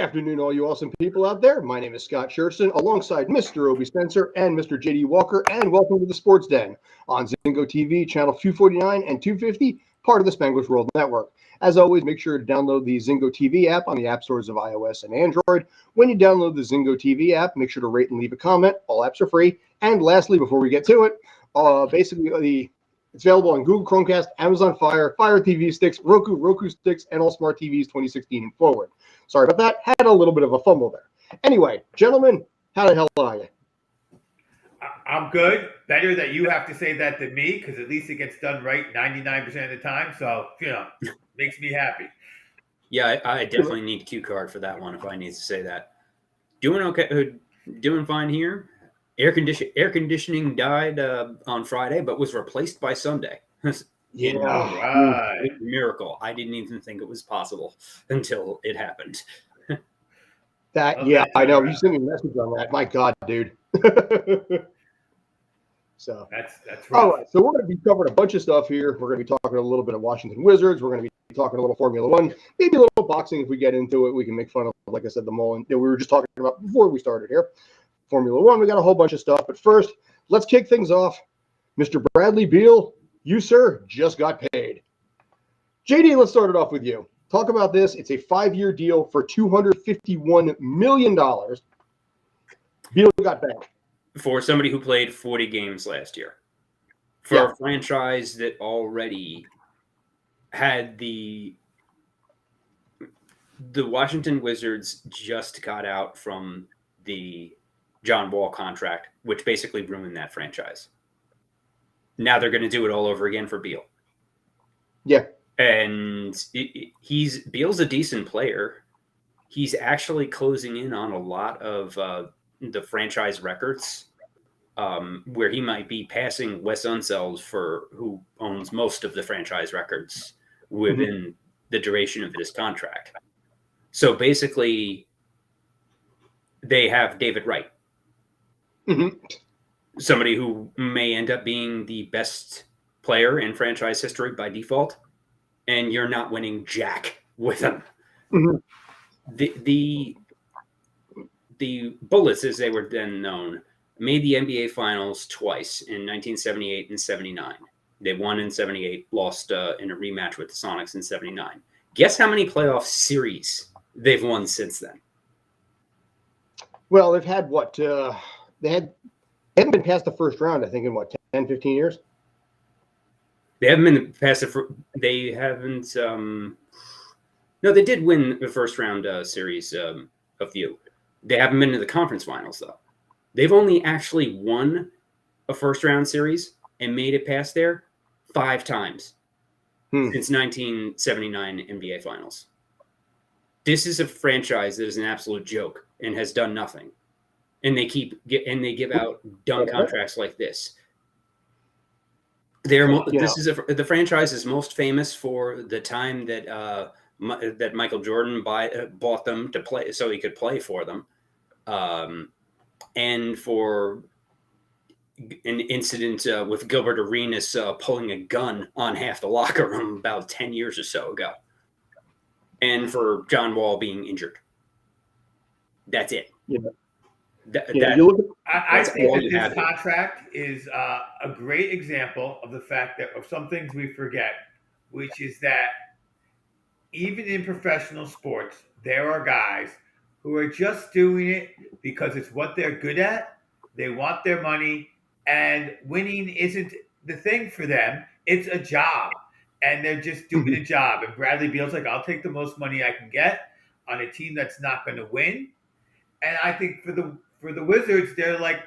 afternoon, all you awesome people out there. My name is Scott Scherson, alongside Mr. Obie Spencer and Mr. JD Walker, and welcome to the Sports Den on Zingo TV, channel 249 and 250, part of the Spanglish World Network. As always, make sure to download the Zingo TV app on the app stores of iOS and Android. When you download the Zingo TV app, make sure to rate and leave a comment. All apps are free. And lastly, before we get to it, it's available on Google Chromecast, Amazon Fire, Fire TV sticks, Roku sticks, and all smart TVs 2016 and forward. Sorry about that. Had a little bit of a fumble there. Anyway, gentlemen, how the hell are you? I'm good. Better that you have to say that than me, because at least it gets done right 99% of the time. So, makes me happy. Yeah, I definitely need a cue card for that one if I need to say that. Doing okay. Doing fine here. Air conditioning died on Friday, but was replaced by Sunday. Yeah, right. Miracle. I didn't even think it was possible until it happened. I know. You sent me a message on that. My God, dude. So that's right. All right. So we're going to be covering a bunch of stuff here. We're going to be talking a little bit of Washington Wizards. We're going to be talking a little Formula One, maybe a little boxing if we get into it. We can make fun of, like I said, the Mullen that we were just talking about before we started here. Formula One. We got a whole bunch of stuff. But first, let's kick things off. Mr. Bradley Beal, you, sir, just got paid. JD, let's start it off with you. Talk about this. It's a 5-year deal for $251 million. Beal got paid. For somebody who played 40 games last year. For a franchise that already had the Washington Wizards just got out from the John Wall contract, which basically ruined that franchise. Now they're going to do it all over again for Beal. Yeah. And Beal's a decent player. He's actually closing in on a lot of the franchise records, where he might be passing Wes Unseld who owns most of the franchise records within the duration of this contract. So basically, they have David Wright. Somebody who may end up being the best player in franchise history by default, and you're not winning jack with him. The Bullets, as they were then known, made the NBA Finals twice in 1978 and 79. They won in 78, lost in a rematch with the Sonics in 79. Guess how many playoff series they've won since then? Well, they've had what? They haven't been past the first round, I think, in 10, 15 years? They haven't been past they haven't. No, they did win the first round series, a few. They haven't been to the conference finals, though. They've only actually won a first round series and made it past there 5 times since 1979 NBA Finals. This is a franchise that is an absolute joke and has done nothing. And they give out dumb contracts like this. The franchise is most famous for the time that Michael Jordan bought them to play, so he could play for them, and for an incident with Gilbert Arenas pulling a gun on half the locker room about 10 years or so ago, and for John Wall being injured. That's it. Yeah. I think that this contract is a great example of the fact that of some things we forget, which is that even in professional sports, there are guys who are just doing it because it's what they're good at. They want their money, and winning isn't the thing for them. It's a job, and they're just doing a job. And Bradley Beal's like, I'll take the most money I can get on a team that's not going to win. And I think for the Wizards, they're like,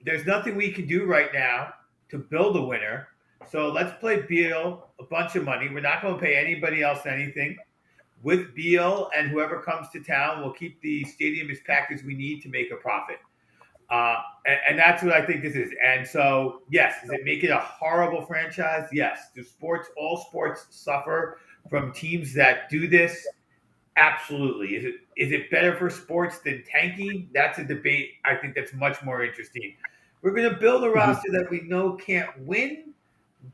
there's nothing we can do right now to build a winner. So let's play Beal a bunch of money. We're not going to pay anybody else anything. With Beal and whoever comes to town, we'll keep the stadium as packed as we need to make a profit. And that's what I think this is. And so, yes, does it make it a horrible franchise? Yes. Do all sports suffer from teams that do this? Absolutely. Is it better for sports than tanking? That's a debate I think that's much more interesting. We're going to build a roster that we know can't win,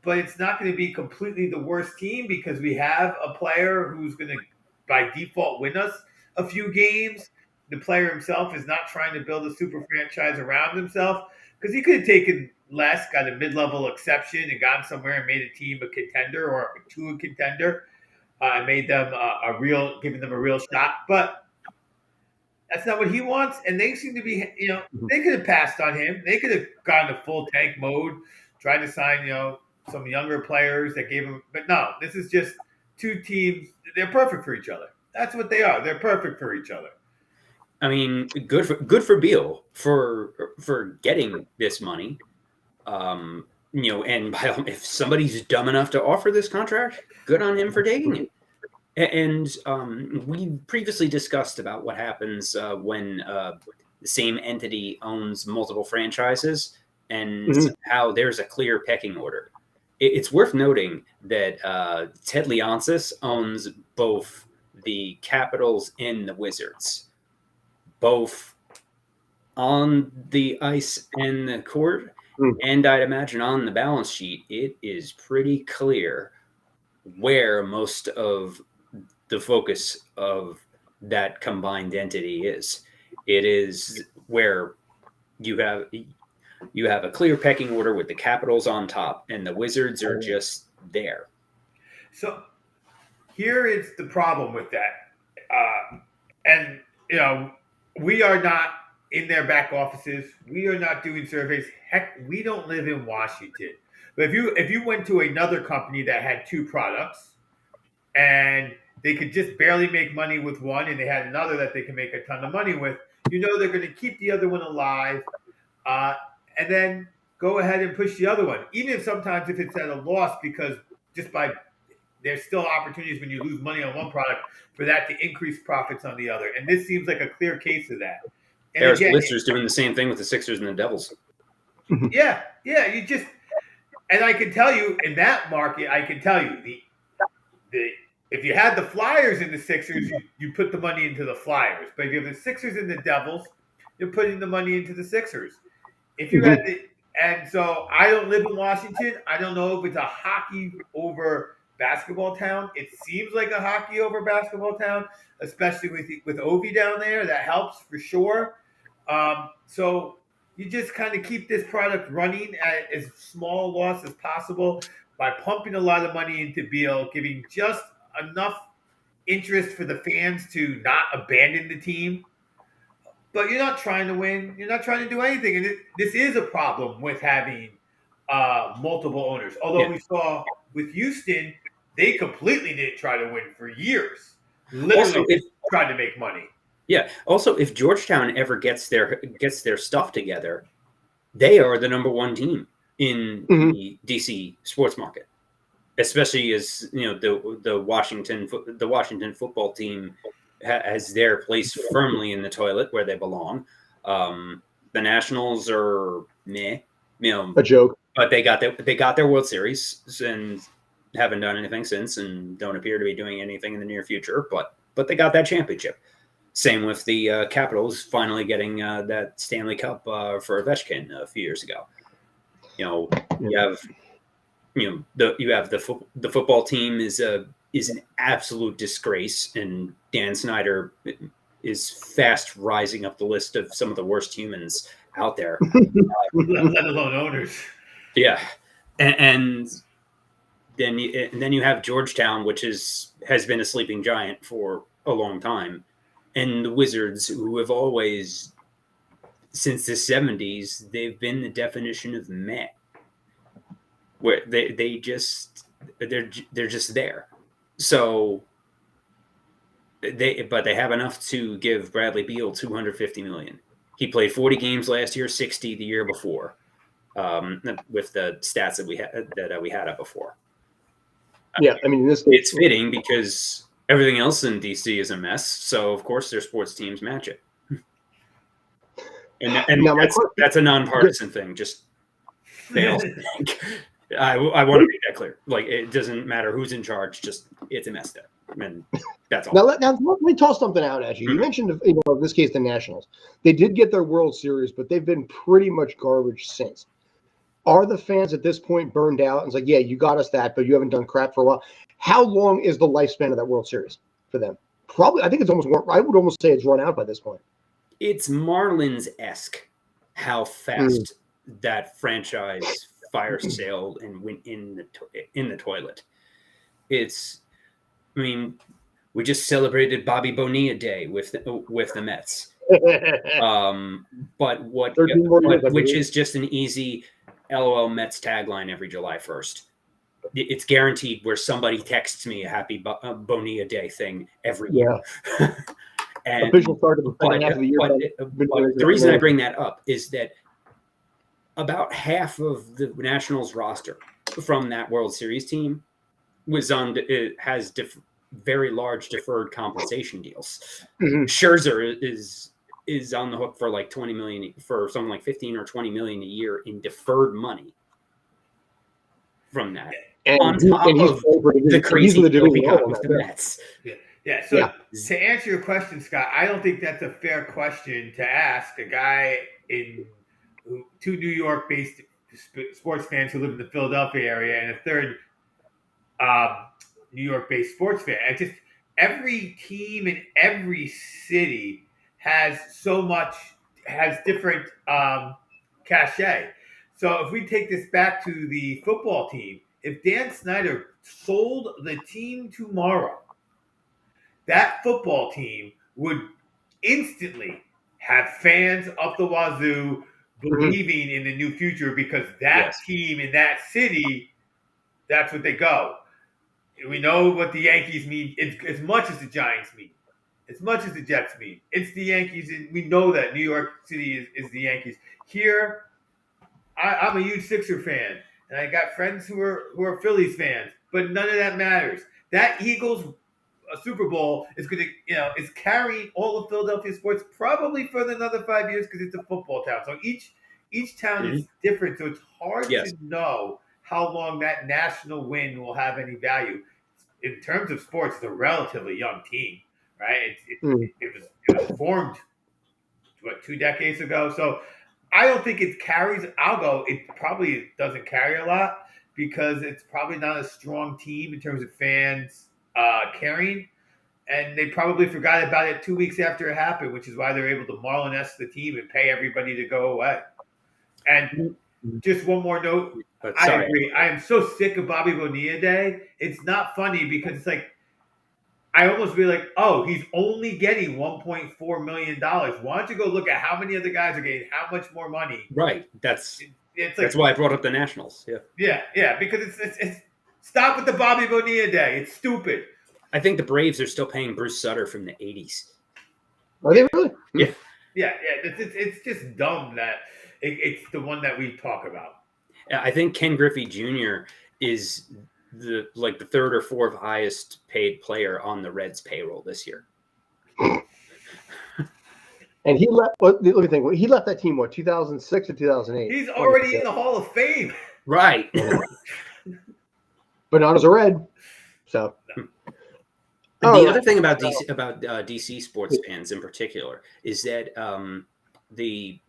but it's not going to be completely the worst team because we have a player who's going to by default win us a few games. The player himself is not trying to build a super franchise around himself, because he could have taken less, got a mid-level exception, and gotten somewhere and made a team a contender or to a contender, and made them giving them a real shot. But that's not what he wants, and they seem to be, they could have passed on him. They could have gone to full tank mode, tried to sign, some younger players that gave him. But no, this is just two teams. They're perfect for each other. That's what they are. They're perfect for each other. I mean, good for Beal for getting this money. And if somebody's dumb enough to offer this contract, good on him for taking it. And we previously discussed about what happens when the same entity owns multiple franchises and how there's a clear pecking order. It's worth noting that Ted Leonsis owns both the Capitals and the Wizards, both on the ice and the court. And I'd imagine on the balance sheet, it is pretty clear where most of the focus of that combined entity is. It is where you have a clear pecking order with the Capitals on top, and the Wizards are just there. So here is the problem with that. We are not in their back offices. We are not doing surveys. Heck, we don't live in Washington. But if you went to another company that had two products and they could just barely make money with one, and they had another that they can make a ton of money with, they're going to keep the other one alive, and then go ahead and push the other one, even if sometimes if it's at a loss, because there's still opportunities when you lose money on one product for that to increase profits on the other. And this seems like a clear case of that. And There's Blisters doing the same thing with the Sixers and the Devils. Yeah, and I can tell you in that market, if you had the Flyers and the Sixers, you put the money into the Flyers. But if you have the Sixers and the Devils, you're putting the money into the Sixers. If you had and so I don't live in Washington. I don't know if it's a hockey over basketball town. It seems like a hockey over basketball town, especially with Ovi down there. That helps for sure. So you just kind of keep this product running at as small loss as possible by pumping a lot of money into Beal, giving just enough interest for the fans to not abandon the team. But you're not trying to win. You're not trying to do anything. And this is a problem with having multiple owners. Although we saw with Houston, they completely didn't try to win for years. Literally tried to make money. Yeah. Also, if Georgetown ever gets their stuff together, they are the number one team in the DC sports market. Especially as the Washington football team has their place firmly in the toilet where they belong. The Nationals are meh, a joke, but they got their World Series and haven't done anything since, and don't appear to be doing anything in the near future. But they got that championship. Same with the Capitals finally getting that Stanley Cup for Ovechkin a few years ago. You have the football team is an absolute disgrace, and Dan Snyder is fast rising up the list of some of the worst humans out there. Let alone owners. Yeah, and then you have Georgetown, which has been a sleeping giant for a long time, and the Wizards, who have always, since the 70s, they've been the definition of meh, where they're just there. So they have enough to give Bradley Beal $250 million. He played 40 games last year, 60 the year before, with the stats that we had up before. Yeah, I mean, it's fitting because everything else in DC is a mess. So of course their sports teams match it, and now that's a nonpartisan thing. Just they also think. I want to make that clear. Like, it doesn't matter who's in charge; just it's a mess there, and that's all. Now let me toss something out at you. You mentioned, in this case, the Nationals. They did get their World Series, but they've been pretty much garbage since. Are the fans at this point burned out? And it's like, yeah, you got us that, but you haven't done crap for a while. How long is the lifespan of that World Series for them? probably, I think it's almost more, I would almost say it's run out by this point. It's Marlins-esque how fast that franchise fire sale and went in the toilet. It's, I mean, we just celebrated Bobby Bonilla Day with the Mets. But which is just an easy LOL Mets tagline every July 1st. It's guaranteed where somebody texts me a happy Bonilla Day thing every year. And, official start of the second half of the year. But the reason I bring that up is that about half of the Nationals roster from that World Series team has very large deferred compensation deals. Mm-hmm. Scherzer is on the hook for like 20 million, for something like 15 or 20 million a year in deferred money from that. And on top of the crazy deal we got with the Mets. Yeah. So to answer your question, Scott, I don't think that's a fair question to ask a guy two New York-based sports fans who live in the Philadelphia area and a third New York-based sports fan. Every team in every city has different cachet. So if we take this back to the football team, if Dan Snyder sold the team tomorrow, that football team would instantly have fans up the wazoo believing in the new future because that team in that city, that's what they go. We know what the Yankees mean as much as the Giants mean, as much as the Jets mean. It's the Yankees, and we know that New York City is the Yankees. Here, I'm a huge Sixer fan, and I got friends who are Phillies fans, but none of that matters. That Eagles Super Bowl is going to, is carrying all of Philadelphia sports probably for another 5 years because it's a football town. So each town is different, so it's hard to know how long that national win will have any value. In terms of sports, it's a relatively young team, right? It was formed 2 decades ago, so I don't think it carries. It probably doesn't carry a lot because it's probably not a strong team in terms of fans carrying, and they probably forgot about it 2 weeks after it happened, which is why they're able to Marlin-esque the team and pay everybody to go away. And just one more note, I agree. I am so sick of Bobby Bonilla Day. It's not funny because it's like I almost be like, oh, he's only getting $1.4 million. Why don't you go look at how many other guys are getting how much more money? Right. That's why I brought up the Nationals. Yeah. Because it's stop with the Bobby Bonilla Day. It's stupid. I think the Braves are still paying Bruce Sutter from the 80s. Are they really? Yeah. It's just dumb that it's the one that we talk about. I think Ken Griffey Jr. is the third or fourth highest paid player on the Reds payroll this year. And he left. Let me think. He left that team 2006 or 2008. He's already in the Hall of Fame, right? But not as a Red. So the other thing about DC sports fans in particular is that the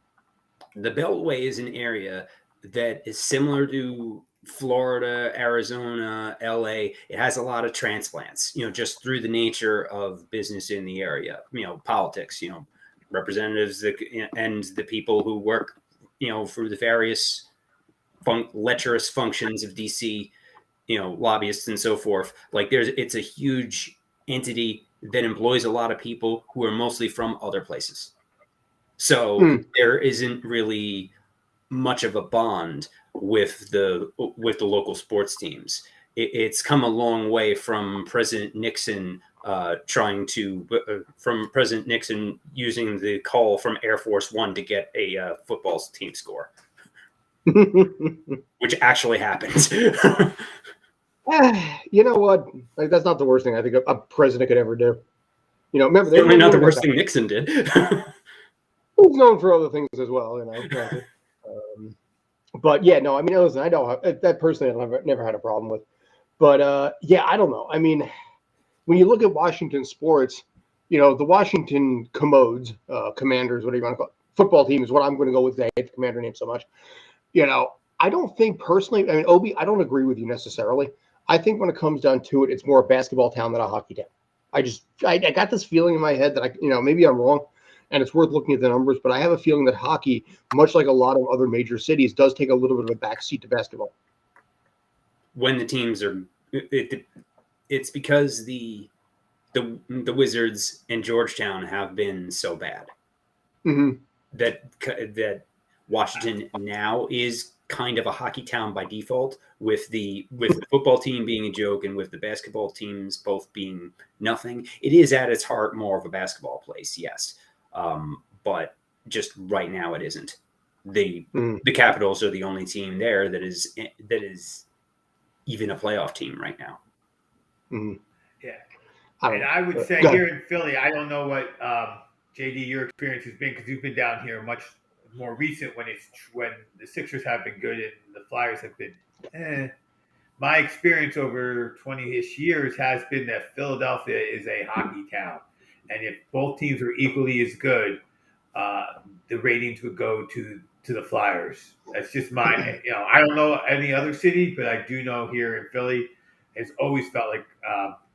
Beltway is an area that is similar to Florida, Arizona, LA. It has a lot of transplants, just through the nature of business in the area, politics, representatives and the people who work, for the various lecherous functions of DC, lobbyists and so forth. It's a huge entity that employs a lot of people who are mostly from other places. So there isn't really much of a bond with the local sports teams. It's come a long way from President Nixon from President Nixon using the call from Air Force One to get a football team score, which actually happened. You know what? That's not the worst thing I think a president could ever do. Remember, certainly not the worst thing Nixon did. He's known for other things as well, but yeah, no. I mean, listen, I know that personally I've never had a problem with, but I don't know. I mean, when you look at Washington sports, the Washington Commanders, whatever you want to call it, football team is what I'm going to go with. I hate the Commander name so much. I don't think personally. I mean, Obi, I don't agree with you necessarily. I think when it comes down to it, it's more a basketball town than a hockey town. I got this feeling in my head that maybe I'm wrong, and it's worth looking at the numbers, but I have a feeling that hockey, much like a lot of other major cities, does take a little bit of a backseat to basketball. When the teams are, it's because the Wizards and Georgetown have been so bad that Washington now is kind of a hockey town by default, with the football team being a joke and with the basketball teams both being nothing. It is at its heart more of a basketball place, yes, but just right now it isn't. The Capitals are the only team there that is even a playoff team right now. Yeah, and I would say here in Philly, I don't know what JD your experience has been, because you've been down here much more recent when the Sixers have been good and the Flyers have been. My experience over 20-ish years has been that Philadelphia is a hockey town, and if both teams were equally as good, the ratings would go to the Flyers. That's just my, I don't know any other city, but I do know here in Philly, it's always felt like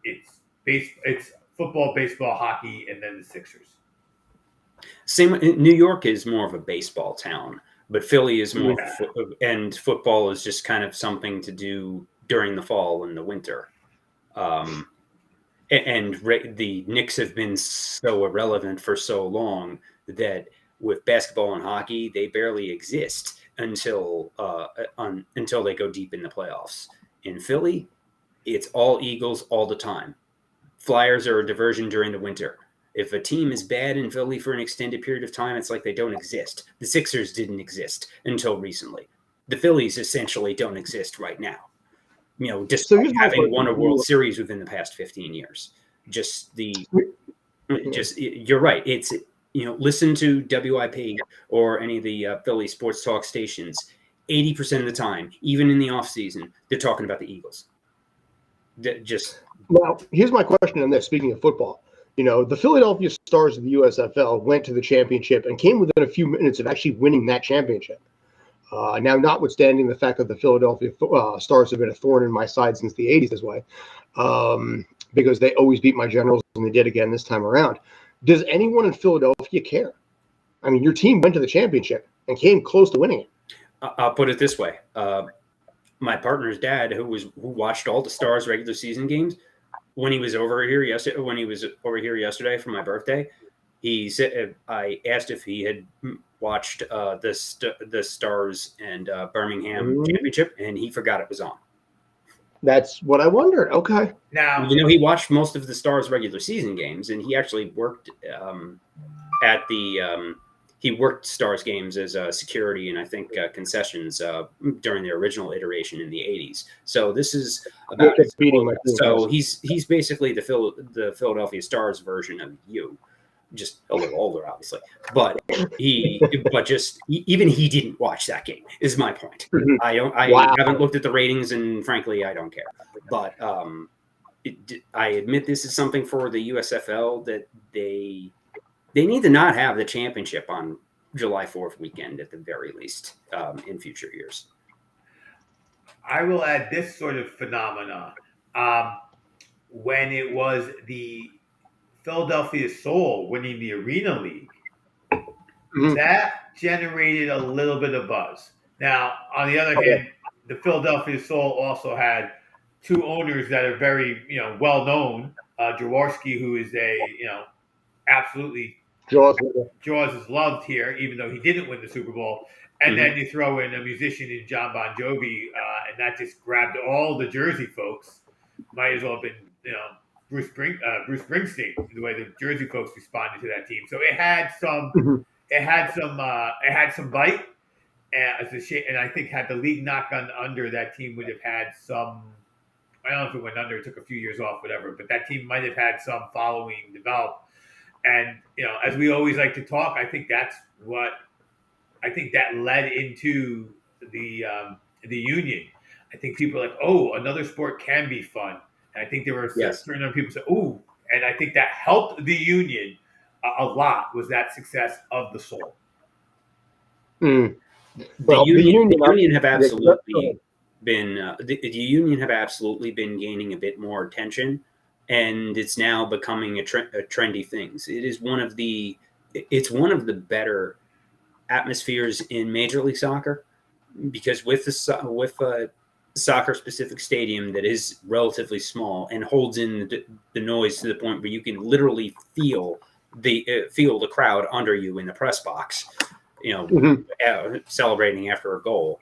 it's football, baseball, hockey, and then the Sixers. Same. New York is more of a baseball town, but Philly is more, and football is just kind of something to do during the fall and the winter. And the Knicks have been so irrelevant for so long that with basketball and hockey, they barely exist until they go deep in the playoffs. In Philly, it's all Eagles all the time. Flyers are a diversion during the winter. If a team is bad in Philly for an extended period of time, it's like they don't exist. The Sixers didn't exist until recently. The Phillies essentially don't exist right now. Despite having won a World Series within the past 15 years. You're right. It's, listen to WIP or any of the Philly sports talk stations. 80% of the time, even in the off season, they're talking about the Eagles. Now, here's my question on this. Speaking of football, the Philadelphia Stars of the USFL went to the championship and came within a few minutes of actually winning that championship. Now, notwithstanding the fact that the Philadelphia Stars have been a thorn in my side since the 80s this way, because they always beat my Generals, and they did again this time around. Does anyone in Philadelphia care? I mean, your team went to the championship and came close to winning it. I'll put it this way. My partner's dad, who watched all the Stars regular season games, when he was over here yesterday for my birthday, he said, I asked if he had watched the Stars and Birmingham championship, and he forgot it was on. That's what I wondered. Okay. Now, he watched most of the Stars regular season games, and he actually worked he worked Stars games as security and I think concessions during the original iteration in the 80s. So this is about he's basically the Philadelphia Stars version of you, just a little older, obviously. But even he didn't watch that game. Is my point. I haven't looked at the ratings, and frankly, I don't care. But I admit this is something for the USFL that they need to not have the championship on July 4th weekend at the very least in future years. I will add this sort of phenomena. When it was the Philadelphia Soul winning the Arena League, that generated a little bit of buzz. Now, on the other hand, the Philadelphia Soul also had two owners that are very, well known. Jaworski, who is absolutely Jaws is loved here, even though he didn't win the Super Bowl. And then you throw in a musician in John Bon Jovi, and that just grabbed all the Jersey folks. Might as well have been, Bruce Springsteen, the way the Jersey folks responded to that team. So it had some, it had some bite. And I think had the league not gone under, that team would have had some. I don't know if it went under, it took a few years off, whatever. But that team might have had some following develop. And, as we always like to talk, I think that led into the union. I think people are like, oh, another sport can be fun. And I think there were certain other people who said, oh, and I think that helped the union a lot, was that success of the Soul. The union have absolutely been gaining a bit more attention and it's now becoming a trendy thing. It's one of the better atmospheres in Major League Soccer, because with a soccer specific stadium that is relatively small and holds in the noise to the point where you can literally feel the crowd under you in the press box, celebrating after a goal.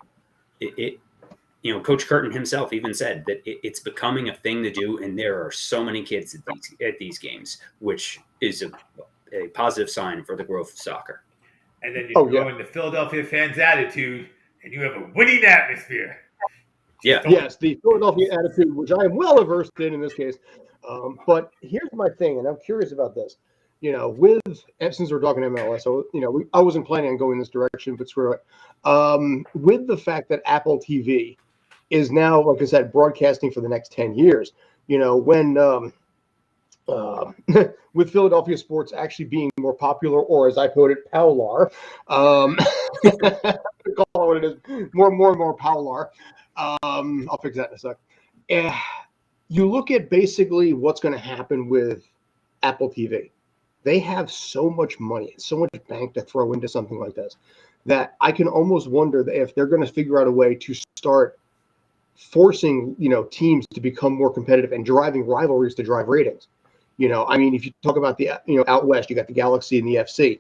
Coach Curtin himself even said that it's becoming a thing to do, and there are so many kids at these games, which is a positive sign for the growth of soccer. And then you go in the Philadelphia fans' attitude, and you have a winning atmosphere. Yes, the Philadelphia attitude, which I am well versed in this case. But here's my thing, and I'm curious about this. Since we're talking MLS, so I wasn't planning on going this direction, but screw it. With the fact that Apple TV is now, like I said, broadcasting for the next 10 years. When with Philadelphia sports actually being more popular, or as I put it, Powlar, call it what it is, more and more Powlar. I'll fix that in a sec. You look at basically what's going to happen with Apple TV. They have so much money and so much bank to throw into something like this that I can almost wonder that if they're going to figure out a way to start forcing, teams to become more competitive and driving rivalries to drive ratings. If you talk about the, out west, you got the Galaxy and the FC.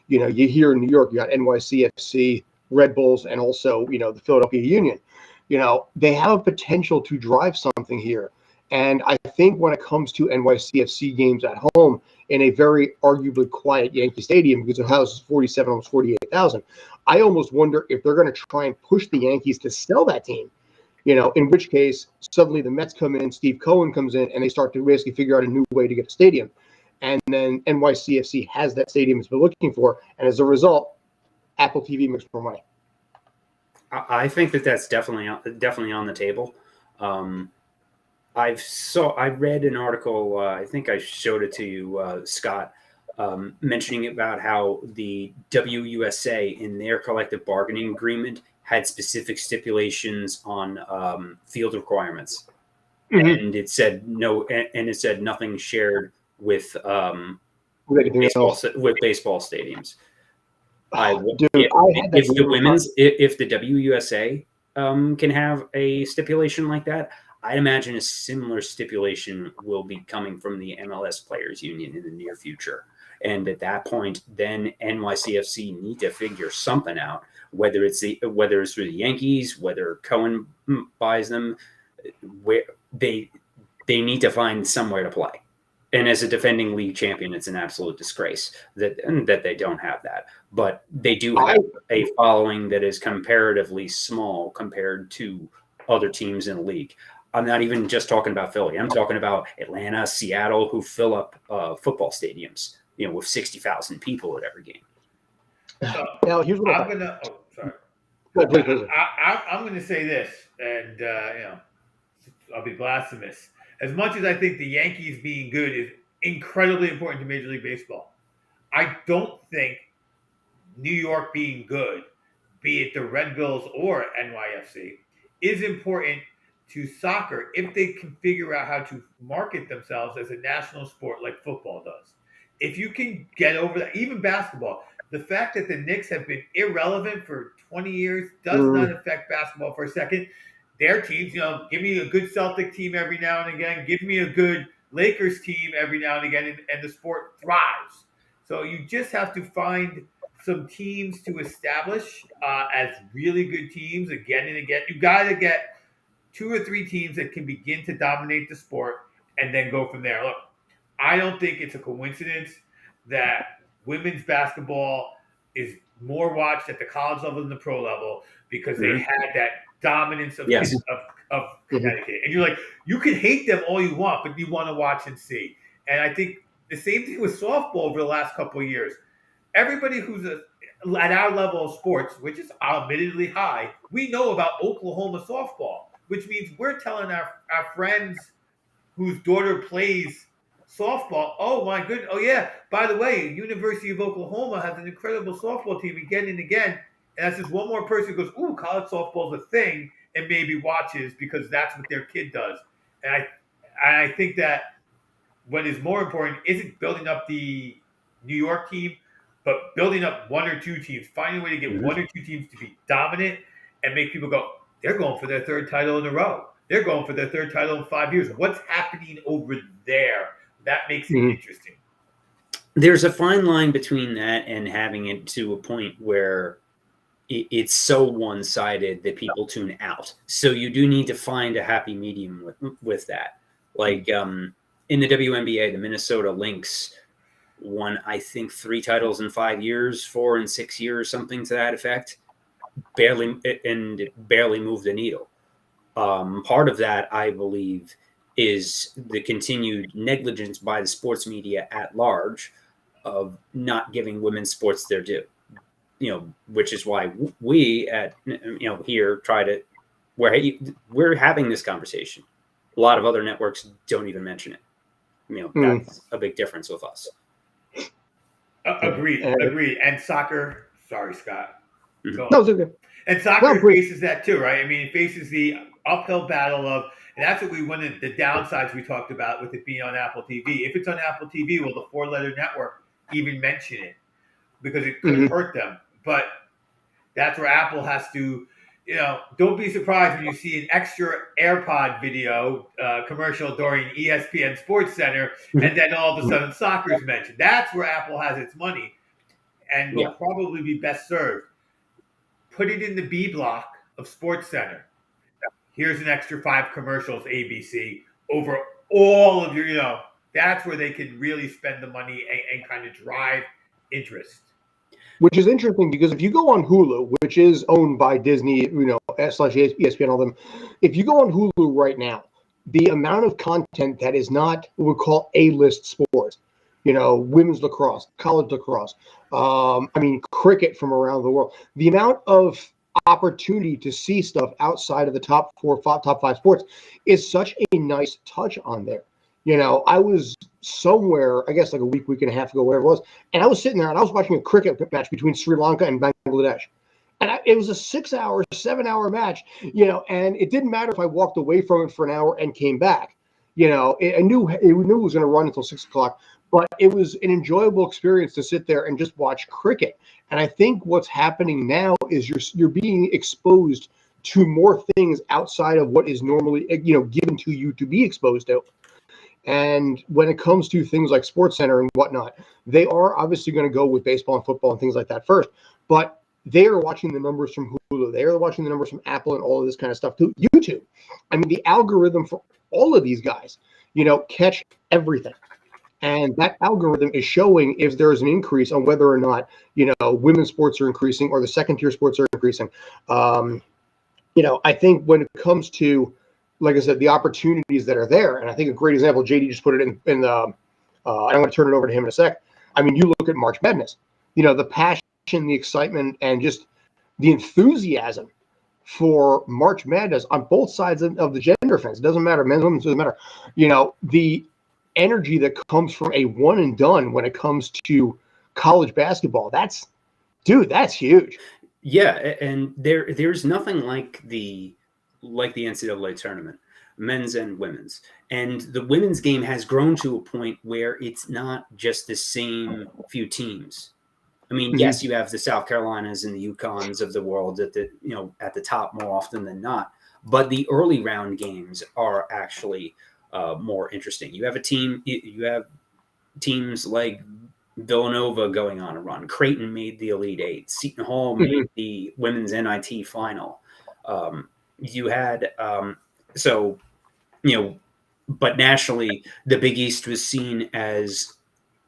You here in New York, you got NYCFC, Red Bulls, and also, the Philadelphia Union. They have a potential to drive something here. And I think when it comes to NYCFC games at home in a very arguably quiet Yankee Stadium, because it houses 47, almost 48,000, I almost wonder if they're going to try and push the Yankees to sell that team. In which case, suddenly the Mets come in, Steve Cohen comes in, and they start to basically figure out a new way to get a stadium. And then NYCFC has that stadium it's been looking for. And as a result, Apple TV makes more money. I think that's definitely on the table. I read an article, I think I showed it to you, Scott, mentioning about how the WUSA in their collective bargaining agreement had specific stipulations on field requirements, and it said nothing shared with baseball stadiums. If the WUSA can have a stipulation like that, I'd imagine a similar stipulation will be coming from the MLS Players Union in the near future. And at that point, then NYCFC need to figure something out, whether it's through the Yankees, whether Cohen buys them, where they need to find somewhere to play. And as a defending league champion, it's an absolute disgrace that they don't have that. But they do have a following that is comparatively small compared to other teams in the league. I'm not even just talking about Philly. I'm talking about Atlanta, Seattle, who fill up football stadiums, with 60,000 people at every game. Now, here's what I'm going to say this, and I'll be blasphemous. As much as I think the Yankees being good is incredibly important to Major League Baseball, I don't think New York being good, be it the Red Bills or NYFC, is important to soccer if they can figure out how to market themselves as a national sport like football does. If you can get over that, even basketball, the fact that the Knicks have been irrelevant for 20 years does not affect basketball for a second. Their teams, give me a good Celtic team every now and again. Give me a good Lakers team every now and again, and the sport thrives. So you just have to find some teams to establish as really good teams again and again. You got to get 2 or 3 teams that can begin to dominate the sport and then go from there. Look, I don't think it's a coincidence that women's basketball is more watched at the college level than the pro level because they had that dominance of Connecticut. And you're like, you can hate them all you want, but you want to watch and see. And I think the same thing with softball over the last couple of years. Everybody who's at our level of sports, which is admittedly high, we know about Oklahoma softball, which means we're telling our friends whose daughter plays softball, oh my goodness, oh yeah, by the way, University of Oklahoma has an incredible softball team again and again. And that's just one more person who goes, ooh, college softball's a thing, and maybe watches because that's what their kid does. And I think that what is more important isn't building up the New York team, but building up one or two teams, finding a way to get one or two teams to be dominant and make people go, they're going for their third title in a row. They're going for their third title in 5 years. What's happening over there? That makes it interesting. There's a fine line between that and having it to a point where it's so one-sided that people tune out. So you do need to find a happy medium with that. Like in the WNBA, the Minnesota Lynx won, I think, 3 titles in 5 years, 4 and 6 years, something to that effect. Barely moved the needle. Part of that, I believe, is the continued negligence by the sports media at large of not giving women's sports their due. Which is why we at here try to we're having this conversation. A lot of other networks don't even mention it. That's a big difference with us. Agreed. And soccer. Sorry, Scott. No, it's okay. And soccer faces that too, right? I mean, it faces the uphill battle of, and that's what we wanted. The downsides we talked about with it being on Apple TV. If it's on Apple TV, will the 4-letter network even mention it? Because it could hurt them. But that's where Apple has to, don't be surprised when you see an extra AirPod video commercial during ESPN Sports Center, and then all of a sudden soccer is mentioned. That's where Apple has its money and will probably be best served. Put it in the B block of Sports Center. Here's an extra 5 commercials, ABC, over all of your, that's where they can really spend the money and kind of drive interest. Which is interesting because if you go on Hulu, which is owned by Disney, / ESPN, all them, if you go on Hulu right now, the amount of content that is not what we call A-list sports, women's lacrosse, college lacrosse, cricket from around the world, the amount of opportunity to see stuff outside of the top 5 sports is such a nice touch on there. I was somewhere, I guess like a week and a half ago, whatever it was, and I was sitting there and I was watching a cricket match between Sri Lanka and Bangladesh. And it was a 6-hour, 7-hour match, and it didn't matter if I walked away from it for an hour and came back. I knew it was going to run until 6 o'clock, but it was an enjoyable experience to sit there and just watch cricket. And I think what's happening now is you're being exposed to more things outside of what is normally, given to you to be exposed to. And when it comes to things like SportsCenter and whatnot, they are obviously going to go with baseball and football and things like that first. But they are watching the numbers from Hulu. They are watching the numbers from Apple and all of this kind of stuff to YouTube. I mean, the algorithm for all of these guys, catch everything. And that algorithm is showing if there's an increase on whether or not, women's sports are increasing or the second-tier sports are increasing. I think when it comes to, like I said, the opportunities that are there, and I think a great example, JD just put it in the, I'm going to turn it over to him in a sec. I mean, you look at March Madness, the passion, the excitement, and just the enthusiasm for March Madness on both sides of the gender fence. It doesn't matter, men's, women's, doesn't matter. The energy that comes from a one and done when it comes to college basketball, that's huge. Yeah, and there's nothing like the NCAA tournament, men's and women's. And the women's game has grown to a point where it's not just the same few teams. I mean, yes, you have the South Carolinas and the UConns of the world at the top more often than not, but the early round games are actually more interesting. You have teams like Villanova going on a run. Creighton made the Elite Eight. Seton Hall made the women's NIT final. You had but nationally, the Big East was seen as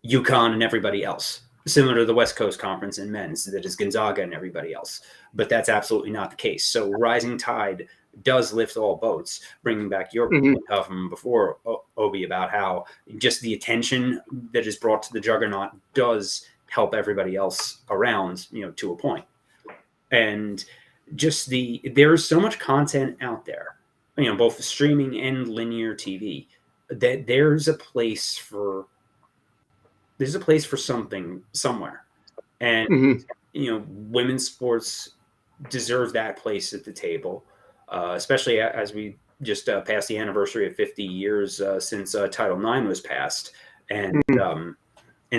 UConn and everybody else, similar to the West Coast Conference in men's, that is Gonzaga and everybody else. But that's absolutely not the case. So rising tide does lift all boats, bringing back your point from before, Obi, about how just the attention that is brought to the juggernaut does help everybody else around, to a point. And just there's so much content out there, both streaming and linear TV, that there's a place for something somewhere. And, women's sports deserve that place at the table, especially as we just passed the anniversary of 50 years since Title IX was passed, and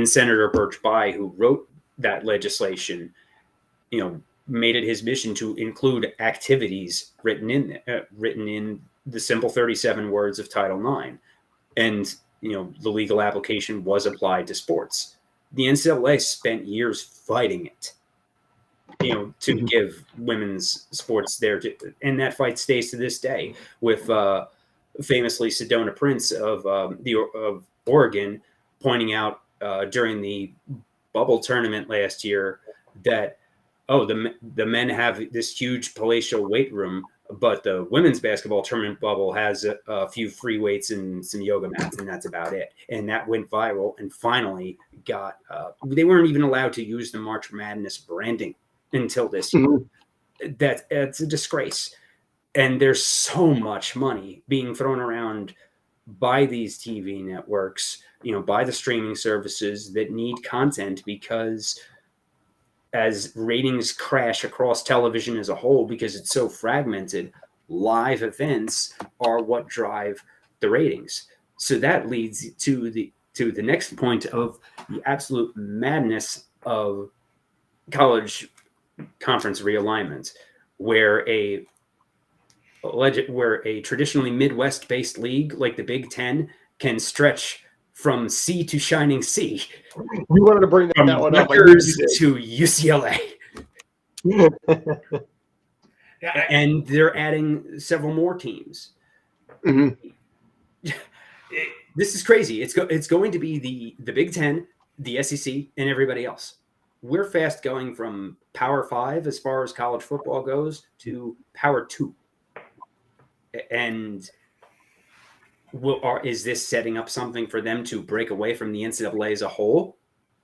Senator Birch Bayh, who wrote that legislation, made it his mission to include activities written in the simple 37 words of Title IX, and the legal application was applied to sports. The NCAA spent years fighting it, to give women's sports there, and that fight stays to this day. With famously Sedona Prince of Oregon pointing out during the bubble tournament last year that the men have this huge palatial weight room, but the women's basketball tournament bubble has a few free weights and some yoga mats, and that's about it. And that went viral, and finally got they weren't even allowed to use the March Madness branding until this year. That's a disgrace. And there's so much money being thrown around by these TV networks, by the streaming services that need content, because as ratings crash across television as a whole, because it's so fragmented, live events are what drive the ratings. So that leads to the next point of the absolute madness of college conference realignment, where a traditionally Midwest-based league like the Big Ten can stretch from sea to shining sea. You wanted to bring that one up. Rutgers to UCLA. And they're adding several more teams. This is crazy. It's going to be the Big Ten, the SEC, and everybody else. We're fast going from Power 5 as far as college football goes to Power 2. And is this setting up something for them to break away from the NCAA as a whole?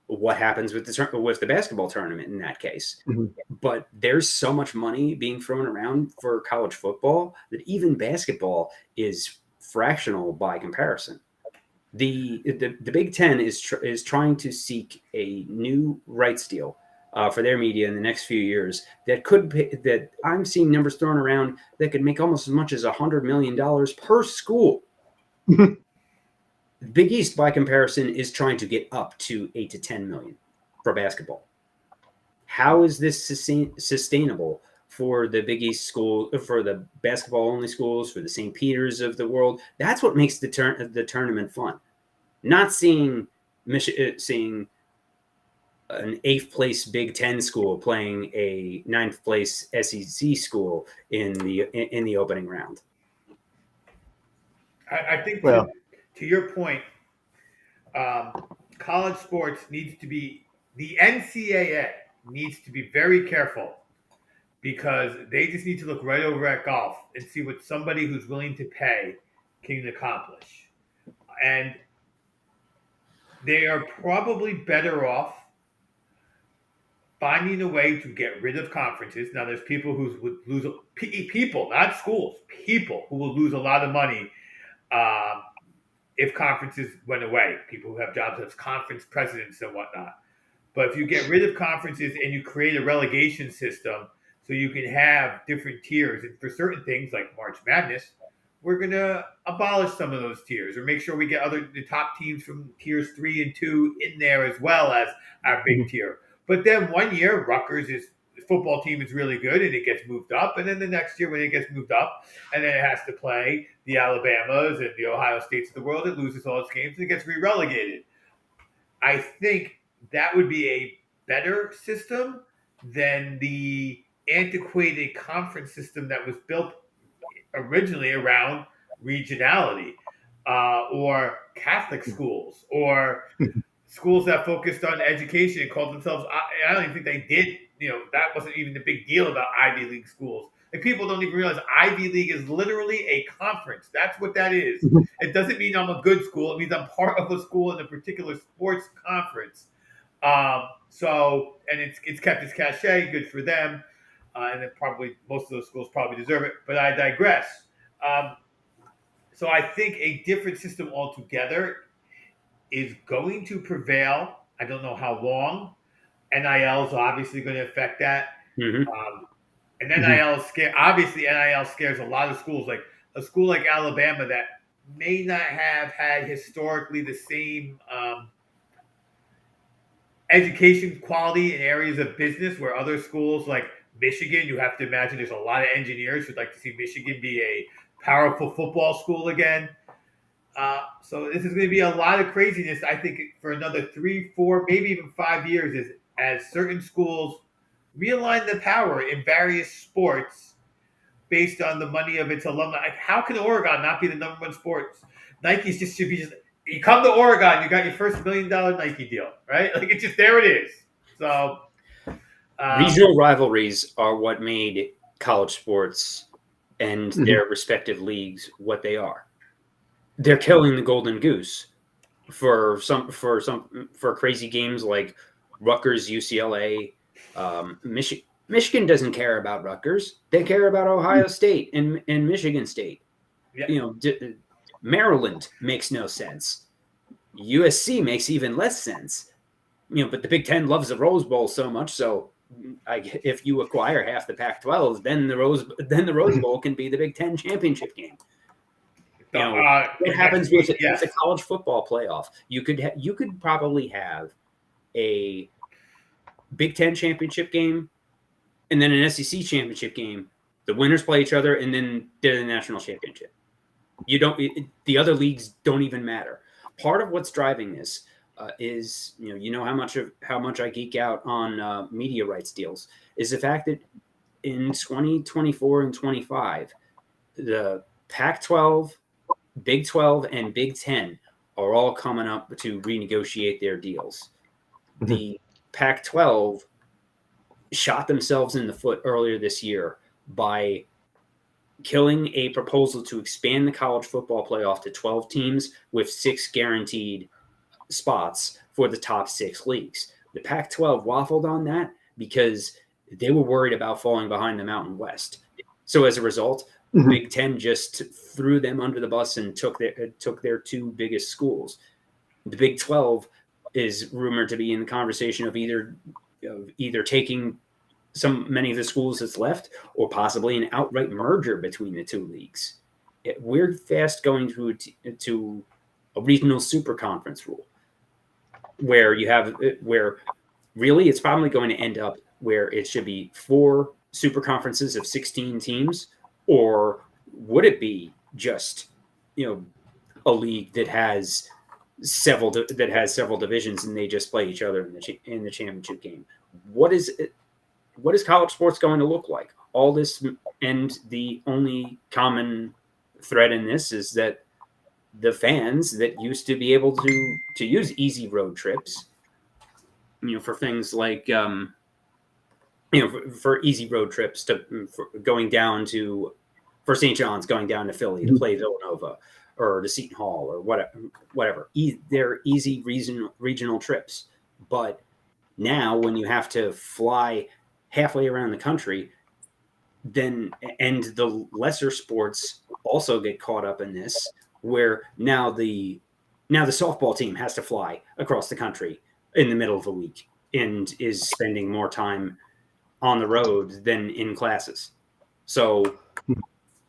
What happens with the basketball tournament in that case? But there's so much money being thrown around for college football that even basketball is fractional by comparison. The Big Ten is trying to seek a new rights deal for their media in the next few years that I'm seeing numbers thrown around that could make almost as much as $100 million per school. Big East, by comparison, is trying to get up to 8 to 10 million for basketball. How is this sustainable for the Big East school, for the basketball-only schools, for the St. Peter's of the world? That's what makes the tournament fun. Not seeing an 8th place Big Ten school playing a 9th place SEC school in the opening round. I think to your point, college sports needs to be, the NCAA needs to be very careful, because they just need to look right over at golf and see what somebody who's willing to pay can accomplish. And they are probably better off finding a way to get rid of conferences. Now, there's people who would lose, people, not schools, people who will lose a lot of money if conferences went away. People who have jobs as conference presidents and whatnot. But if you get rid of conferences and you create a relegation system so you can have different tiers, and for certain things like March Madness, we're going to abolish some of those tiers, or make sure we get the top teams from tiers 3 and 2 in there as well as our big tier. But then one year, Rutgers' football team is really good and it gets moved up. And then the next year when it gets moved up, and then it has to play the Alabamas and the Ohio States of the world, it loses all its games and it gets re-relegated. I think that would be a better system than the antiquated conference system that was built originally around regionality, or Catholic schools, or schools that focused on education and called themselves, I don't even think they did, that wasn't even the big deal about Ivy League schools. Like, people don't even realize Ivy League is literally a conference. That's what that is. It doesn't mean I'm a good school. It means I'm part of a school in a particular sports conference. And it's kept its cachet, good for them. And then probably most of those schools probably deserve it, but I digress. So I think a different system altogether is going to prevail. I don't know how long. NIL is obviously going to affect that. And NIL scares a lot of schools. Like a school like Alabama that may not have had historically the same education quality in areas of business where other schools like Michigan, you have to imagine there's a lot of engineers who'd like to see Michigan be a powerful football school again. So this is going to be a lot of craziness, I think, for another 3, 4, maybe even 5 years as certain schools realign the power in various sports based on the money of its alumni. Like, how can Oregon not be the number one sports? Nike's just should be just. You come to Oregon, you got your first $1 million Nike deal, right? Like it's just there. It is. So regional rivalries are what made college sports and their respective leagues what they are. They're killing the golden goose for crazy games like Rutgers, UCLA, Michigan. Michigan doesn't care about Rutgers. They care about Ohio State and Michigan State. yeah. Maryland makes no sense. USC makes even less sense. But the Big Ten loves the Rose Bowl so much. So, if you acquire half the Pac-12, then the Rose Bowl can be the Big Ten championship game. What happens with a college football playoff? You could probably have a Big Ten championship game and then an SEC championship game. The winners play each other, and then they're the national championship. The other leagues don't even matter. Part of what's driving this is how much I geek out on media rights deals is the fact that in 2024 and 25, the Pac-12, Big 12, and Big 10 are all coming up to renegotiate their deals. The Pac-12 shot themselves in the foot earlier this year by killing a proposal to expand the college football playoff to 12 teams with 6 guaranteed spots for the top 6 leagues. The Pac-12 waffled on that because they were worried about falling behind the Mountain West. So as a result, Big 10 just threw them under the bus and took their 2 biggest schools. The Big 12 is rumored to be in the conversation of either taking many of the schools that's left, or possibly an outright merger between the 2 leagues. We're fast going to a regional super conference rule, where really it's probably going to end up where it should be 4 super conferences of 16 teams, or would it be just a league that has several divisions and they just play each other in the championship game? What is college sports going to look like? All this, and the only common thread in this is that the fans that used to be able to use easy road trips, for things like, for easy road trips going down to, for St. John's, going down to Philly to play Villanova or to Seton Hall or whatever. They're easy regional trips. But now when you have to fly halfway around the country, and the lesser sports also get caught up in this, where now the softball team has to fly across the country in the middle of a week and is spending more time on the road than in classes. So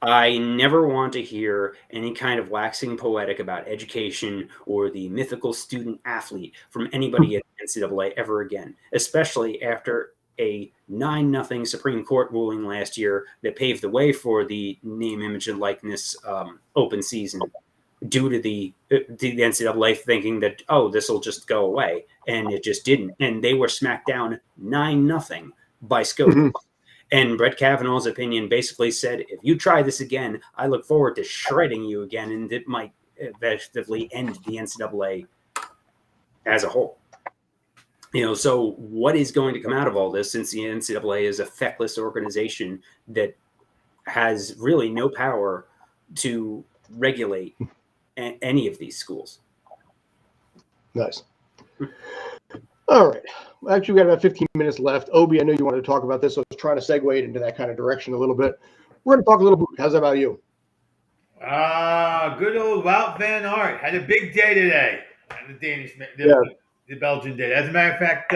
I never want to hear any kind of waxing poetic about education or the mythical student athlete from anybody at NCAA ever again, especially after a 9-0 Supreme Court ruling last year that paved the way for the name, image, and likeness open season, due to the NCAA thinking that, this will just go away, and it just didn't. And they were smacked down 9-0 by Scotia. And Brett Kavanaugh's opinion basically said, if you try this again, I look forward to shredding you again, and it might effectively end the NCAA as a whole. So what is going to come out of all this, since the NCAA is a feckless organization that has really no power to regulate any of these schools? Nice. All right. Actually, we got about 15 minutes left. Obi, I know you wanted to talk about this, so I was trying to segue it into that kind of direction a little bit. We're going to talk a little bit. How's that about you? Good old Wout van Aert had a big day today. The Belgian day. As a matter of fact,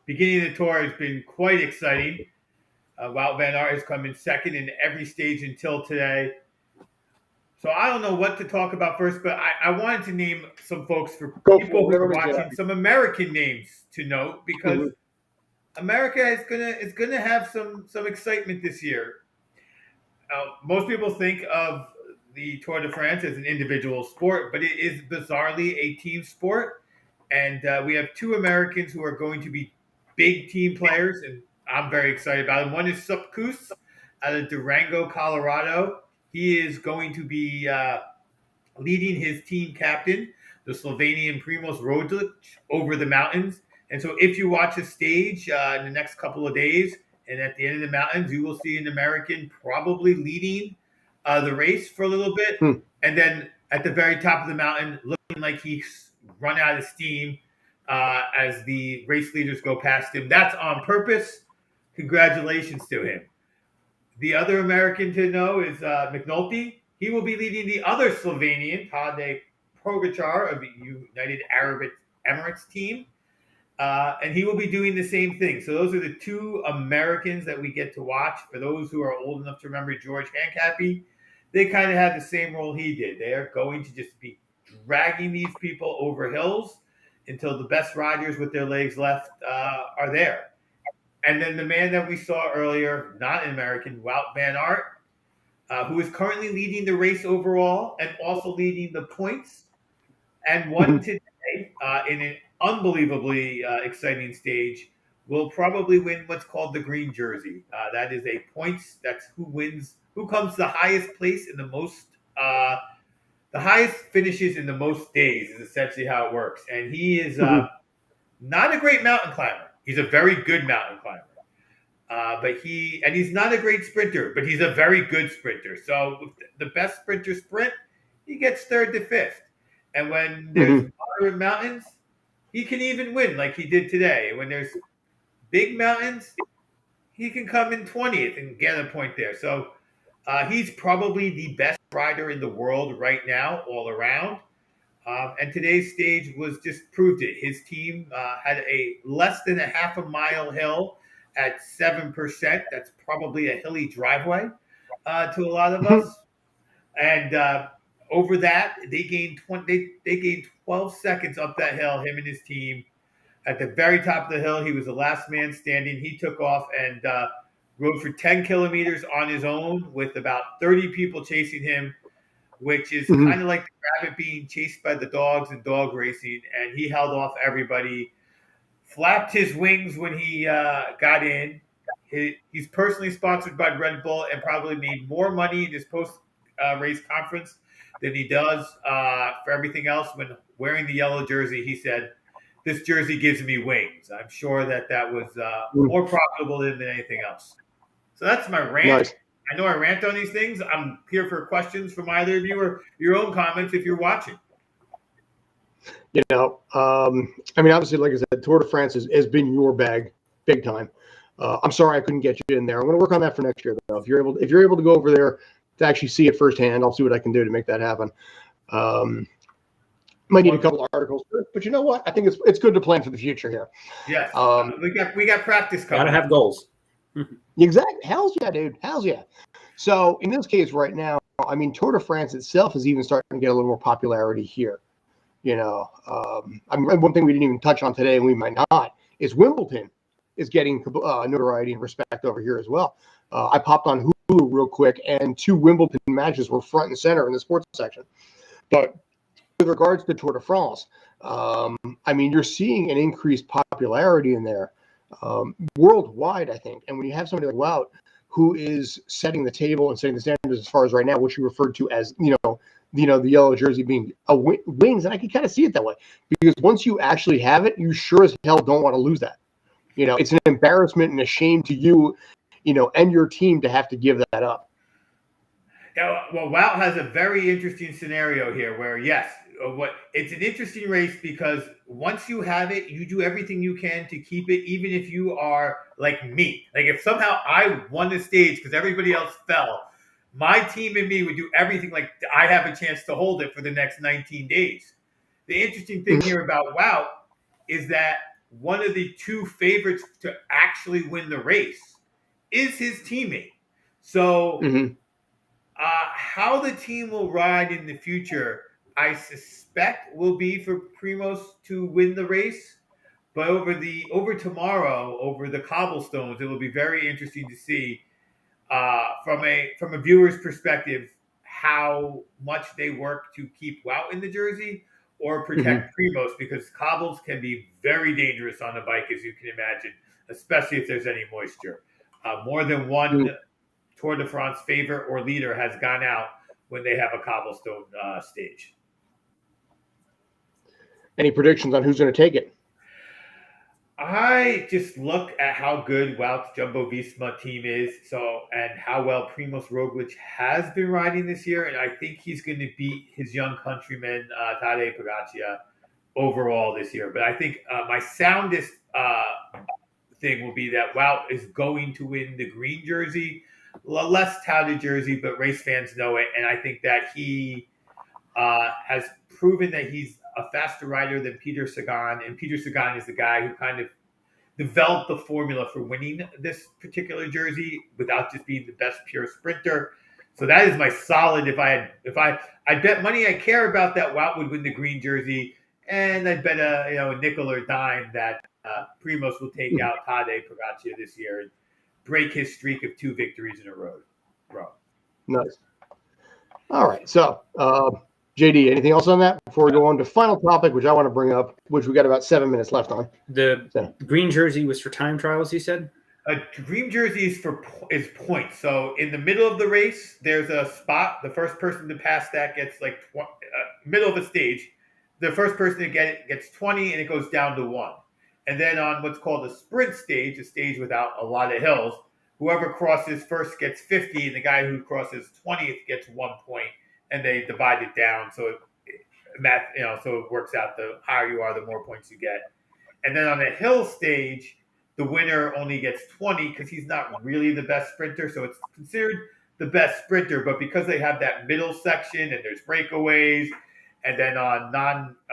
beginning of the tour has been quite exciting. Wout van Aert has come in second in every stage until today. So I don't know what to talk about first, but I wanted to name some folks for Go for it, people who whatever are makes you watching, happy. some American names to note because Mhm. America is gonna have some excitement this year. Most people think of the Tour de France as an individual sport, but it is bizarrely a team sport. And we have two Americans who are going to be big team players, and I'm very excited about them. One is Supkus out of Durango, Colorado. He is going to be leading his team captain, the Slovenian Primoz Roglic, over the mountains. And so, if you watch a stage in the next couple of days, and at the end of the mountains, you will see an American probably leading the race for a little bit, Hmm. and then at the very top of the mountain, looking like he's run out of steam as the race leaders go past him. That's on purpose. Congratulations to him. The other American to know is McNulty. He will be leading the other Slovenian, Tadej Pogacar of the United Arab Emirates team. And he will be doing the same thing. So those are the two Americans that we get to watch. For those who are old enough to remember George Hancappy, they kind of had the same role he did. They are going to just be dragging these people over hills until the best riders with their legs left are there. And then the man that we saw earlier, not an American, Wout Van Aert, who is currently leading the race overall and also leading the points, and won today in an unbelievably exciting stage, will probably win what's called the green jersey. That is a points. That's who wins, who comes the highest place in the most, the highest finishes in the most days is essentially how it works. And he is not a great mountain climber. He's a very good mountain climber. But he's not a great sprinter, but he's a very good sprinter. So if the best sprinter sprint, he gets third to fifth. And when there's moderate mountains, he can even win like he did today. When there's big mountains, he can come in 20th and get a point there. So he's probably the best rider in the world right now, all around. And today's stage was just proved it. His team had a less than a half a mile hill at 7%. That's probably a hilly driveway to a lot of us. And over that, they gained 20. They gained 12 seconds up that hill. Him and his team. At the very top of the hill, he was the last man standing. He took off and rode for 10 kilometers on his own with about 30 people chasing him, which is kind of like the rabbit being chased by the dogs in dog racing. And he held off everybody, flapped his wings when he got in. He's personally sponsored by Red Bull and probably made more money in his post-race conference than he does for everything else. When wearing the yellow jersey, he said, "This jersey gives me wings." I'm sure that was more profitable than anything else. So that's my rant. Nice. I know I rant on these things. I'm here for questions from either of you or your own comments if you're watching. You know, I mean, obviously, like I said, Tour de France has been your bag, big time. I'm sorry I couldn't get you in there. I'm going to work on that for next year, though. If you're able to go over there to actually see it firsthand, I'll see what I can do to make that happen. Might need a couple of articles, but you know what? I think it's good to plan for the future here. Yes, we got practice coming. Gotta have goals. Exactly. Hell's yeah, dude. Hell's yeah. So in this case, right now, I mean, Tour de France itself is even starting to get a little more popularity here. You know, I mean, one thing we didn't even touch on today, and we might not, is Wimbledon is getting notoriety and respect over here as well. I popped on Hulu real quick, and 2 Wimbledon matches were front and center in the sports section. But with regards to Tour de France, I mean, you're seeing an increased popularity in there worldwide, I think. And when you have somebody like Wout, who is setting the table and setting the standards as far as right now, which you referred to as, the yellow jersey being wings, and I can kind of see it that way, because once you actually have it, you sure as hell don't want to lose that. It's an embarrassment and a shame to you, and your team to have to give that up. Yeah, well, Wout has a very interesting scenario here where, yes, it's an interesting race because once you have it, you do everything you can to keep it, even if you are like me. Like if somehow I won the stage because everybody else fell, my team and me would do everything like I have a chance to hold it for the next 19 days. The interesting thing here about Wout is that one of the 2 favorites to actually win the race is his teammate. So How the team will ride in the future, I suspect will be for Primos to win the race. But over tomorrow, over the cobblestones, it will be very interesting to see from a viewer's perspective how much they work to keep Wout in the jersey or protect Primos, because cobbles can be very dangerous on a bike, as you can imagine, especially if there's any moisture. More than one Tour de France favorite or leader has gone out when they have a cobblestone stage. Any predictions on who's going to take it? I just look at how good Wout's Jumbo Visma team is, and how well Primoz Roglic has been riding this year, and I think he's going to beat his young countryman Tadej Pogacar overall this year. But I think my soundest thing will be that Wout is going to win the green jersey, less touted jersey, but race fans know it, and I think that he has proven that he's a faster rider than Peter Sagan, and Peter Sagan is the guy who kind of developed the formula for winning this particular jersey without just being the best pure sprinter. So that is my solid. If I bet money I care about that Wout would win the green jersey, and I'd bet a nickel or dime that Primoz will take out Tadej Pogacar this year and break his streak of 2 victories in a row. Nice. All right, so. JD, anything else on that before we go on to final topic, which I want to bring up, which we got about 7 minutes left on? The green jersey was for time trials, you said? Green jersey is points. So in the middle of the race, there's a spot. The first person to pass that gets middle of the stage. The first person to get it gets 20, and it goes down to 1. And then on what's called a sprint stage, a stage without a lot of hills, whoever crosses first gets 50, and the guy who crosses 20th gets 1 point. And they divide it down, so it works out. The higher you are, the more points you get. And then on the hill stage, the winner only gets 20 because he's not really the best sprinter, so it's considered the best sprinter. But because they have that middle section and there's breakaways, and then on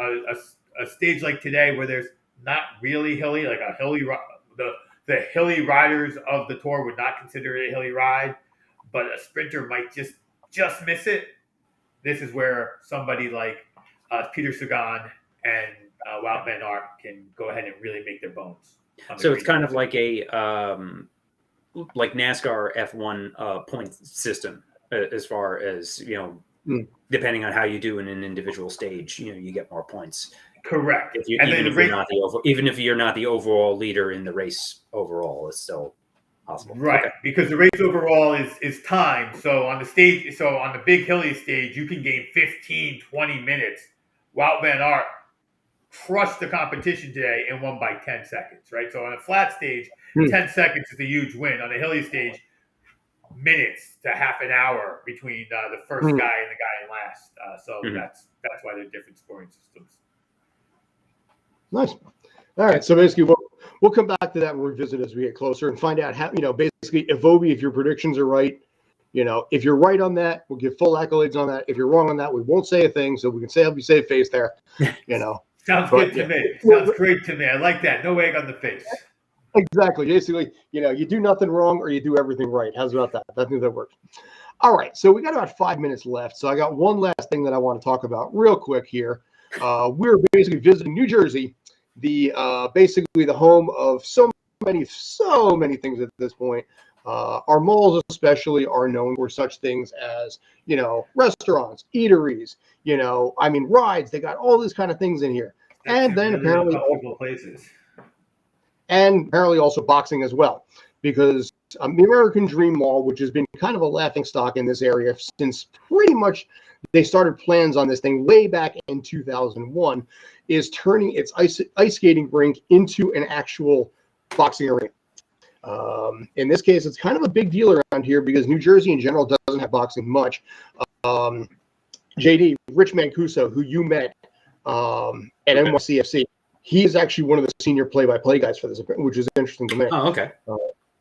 a stage like today where there's not really hilly, like a hilly, the hilly riders of the tour would not consider it a hilly ride, but a sprinter might just miss it. This is where somebody like Peter Sagan and Wout van Aert can go ahead and really make their bones. So it's kind of like a like NASCAR F1 point system, as far as depending on how you do in an individual stage, you get more points. Correct. Even if you're not the overall leader in the race overall, it's still possible. Right, okay. Because the race overall is time. So on the big hilly stage, you can gain 15, 20 minutes. Wout van Aert crushed the competition today and won by 10 seconds, right? So on a flat stage, 10 seconds is a huge win. On a hilly stage, minutes to half an hour between the first guy and the guy in last. That's why they're different scoring systems. Nice. All right, so basically we'll come back to that and revisit as we get closer and find out how, basically, Evobi, if your predictions are right, if you're right on that, we'll give full accolades on that. If you're wrong on that, we won't say a thing, so we can say, help you save face there, Sounds good to me. Sounds great to me. I like that. No egg on the face. Exactly. Basically, you do nothing wrong or you do everything right. How's about that? I think that works. All right, so we got about 5 minutes left, so I got one last thing that I want to talk about real quick here. We're basically visiting New Jersey, basically the home of so many things at this point. Our malls especially are known for such things as, restaurants, eateries, rides. They got all these kind of things in here. And then apparently places. And apparently also boxing as well, because the American Dream Mall, which has been kind of a laughingstock in this area since pretty much they started plans on this thing way back in 2001, is turning its ice skating rink into an actual boxing arena. In this case, it's kind of a big deal around here because New Jersey in general doesn't have boxing much. JD, Rich Mancuso, who you met at NYCFC, he is actually one of the senior play-by-play guys for this, which is interesting to me. Oh, okay.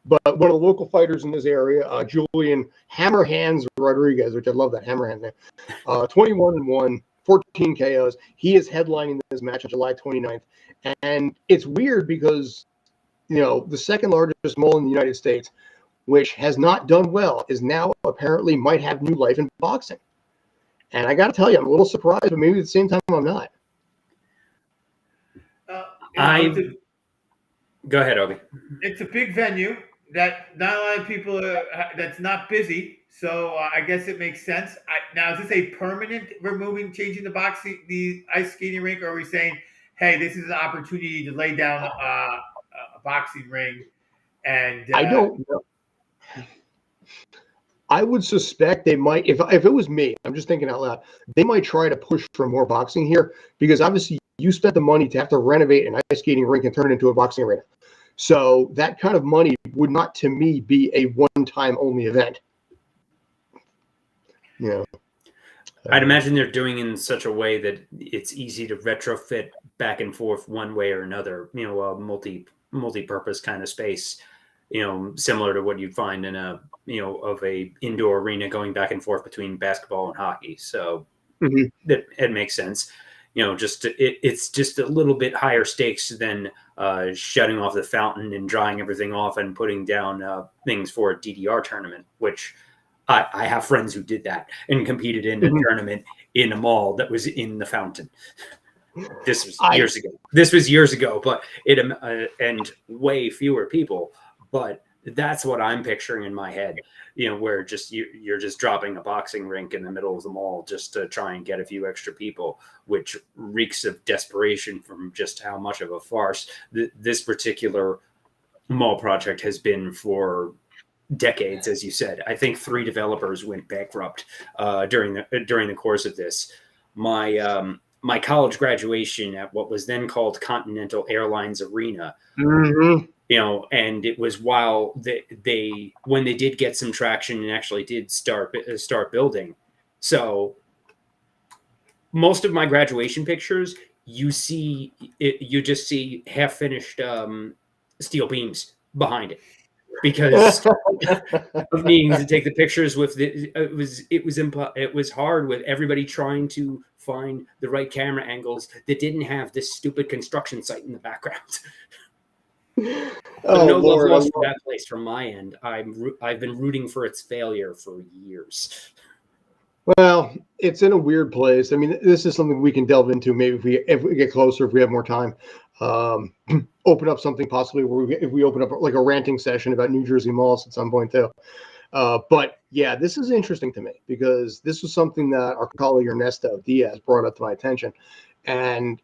But one of the local fighters in this area, Julian Hammerhands Rodriguez, which I love that Hammerhands name, 21-1, 14 KOs. He is headlining this match on July 29th. And it's weird because, the second largest mall in the United States, which has not done well, is now apparently might have new life in boxing. And I got to tell you, I'm a little surprised, but maybe at the same time, I'm not. Go ahead, Obi. It's a big venue that not a lot of people that's not busy. So I guess it makes sense. Now, is this a permanent changing the ice skating rink, or are we saying, hey, this is an opportunity to lay down a boxing ring? And I don't know. I would suspect they might, if it was me, I'm just thinking out loud, they might try to push for more boxing here, because obviously you spent the money to have to renovate an ice skating rink and turn it into a boxing arena. So that kind of money would not, to me, be a one-time only event. I'd imagine they're doing in such a way that it's easy to retrofit back and forth one way or another, a multi-purpose kind of space, similar to what you'd find in of a indoor arena going back and forth between basketball and hockey. So it makes sense. It's just a little bit higher stakes than shutting off the fountain and drying everything off and putting down things for a DDR tournament, which I have friends who did that and competed in a tournament in a mall that was in the fountain. This was years ago, but and way fewer people. But that's what I'm picturing in my head, where you're just dropping a boxing rink in the middle of the mall just to try and get a few extra people, which reeks of desperation from just how much of a farce this particular mall project has been for decades. As you said, I think 3 developers went bankrupt during the course of this. My college graduation at what was then called Continental Airlines Arena. And it was while when they did get some traction and actually did start building. So most of my graduation pictures, you just see half finished steel beams behind it, because of needing to take the pictures with it was hard with everybody trying to find the right camera angles that didn't have this stupid construction site in the background. No love lost for that place from my end. I've been rooting for its failure for years. Well, it's in a weird place. I mean, this is something we can delve into maybe if we get closer, if we have more time. Open up something possibly where if we open up like a ranting session about New Jersey malls at some point too. But yeah, this is interesting to me because this was something that our colleague Ernesto Diaz brought up to my attention, and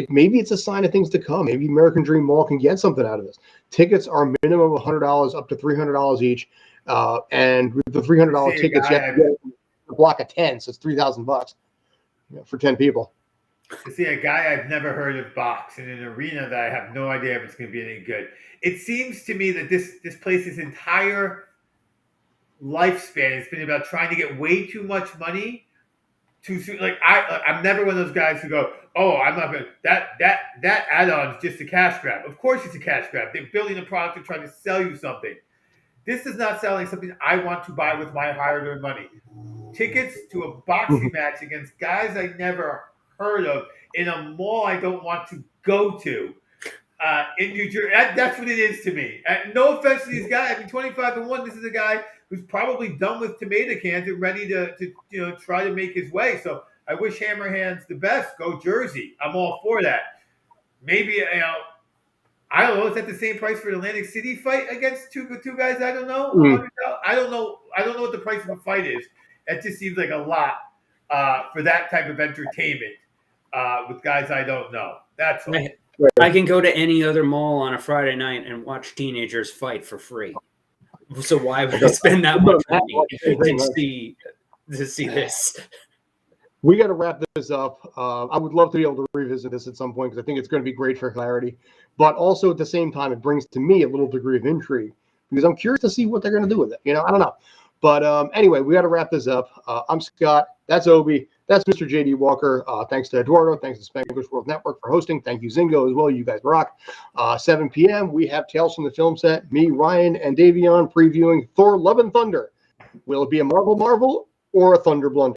maybe it's a sign of things to come. Maybe American Dream Mall can get something out of this. Tickets are minimum of $100 up to $300 each, and with the $300 tickets, you have to get a block of 10, so it's $3,000 for 10 people. To see a guy I've never heard of box in an arena that I have no idea if it's going to be any good. It seems to me that this place's entire lifespan has been about trying to get way too much money too soon. Like I'm never one of those guys who go, "Oh, I'm not going to that add-on is just a cash grab." Of course, it's a cash grab. They're building a product and trying to sell you something. This is not selling something I want to buy with my hard-earned money. Tickets to a boxing match against guys I never heard of in a mall I don't want to go to in New Jersey. That's what it is to me. No offense to these guys. I mean, 25-1. This is a guy who's probably done with tomato cans and ready to try to make his way. So I wish Hammerhands the best. Go Jersey. I'm all for that. Maybe I don't know. Is that the same price for an Atlantic City fight against two guys? I don't know. I don't know. I don't know what the price of a fight is. It just seems like a lot for that type of entertainment with guys I don't know. That's all. I can go to any other mall on a Friday night and watch teenagers fight for free. So why would I spend that much money to see this? We got to wrap this up. I would love to be able to revisit this at some point because I think it's going to be great for clarity. But also at the same time, it brings to me a little degree of intrigue because I'm curious to see what they're going to do with it. I don't know. But anyway, we got to wrap this up. I'm Scott. That's Obi. That's Mr. J.D. Walker. Thanks to Eduardo. Thanks to Spanglish World Network for hosting. Thank you, Zingo, as well. You guys rock. 7 p.m., we have Tales from the Film Set. Me, Ryan, and Davion previewing Thor Love and Thunder. Will it be a Marvel or a Thunder blunder?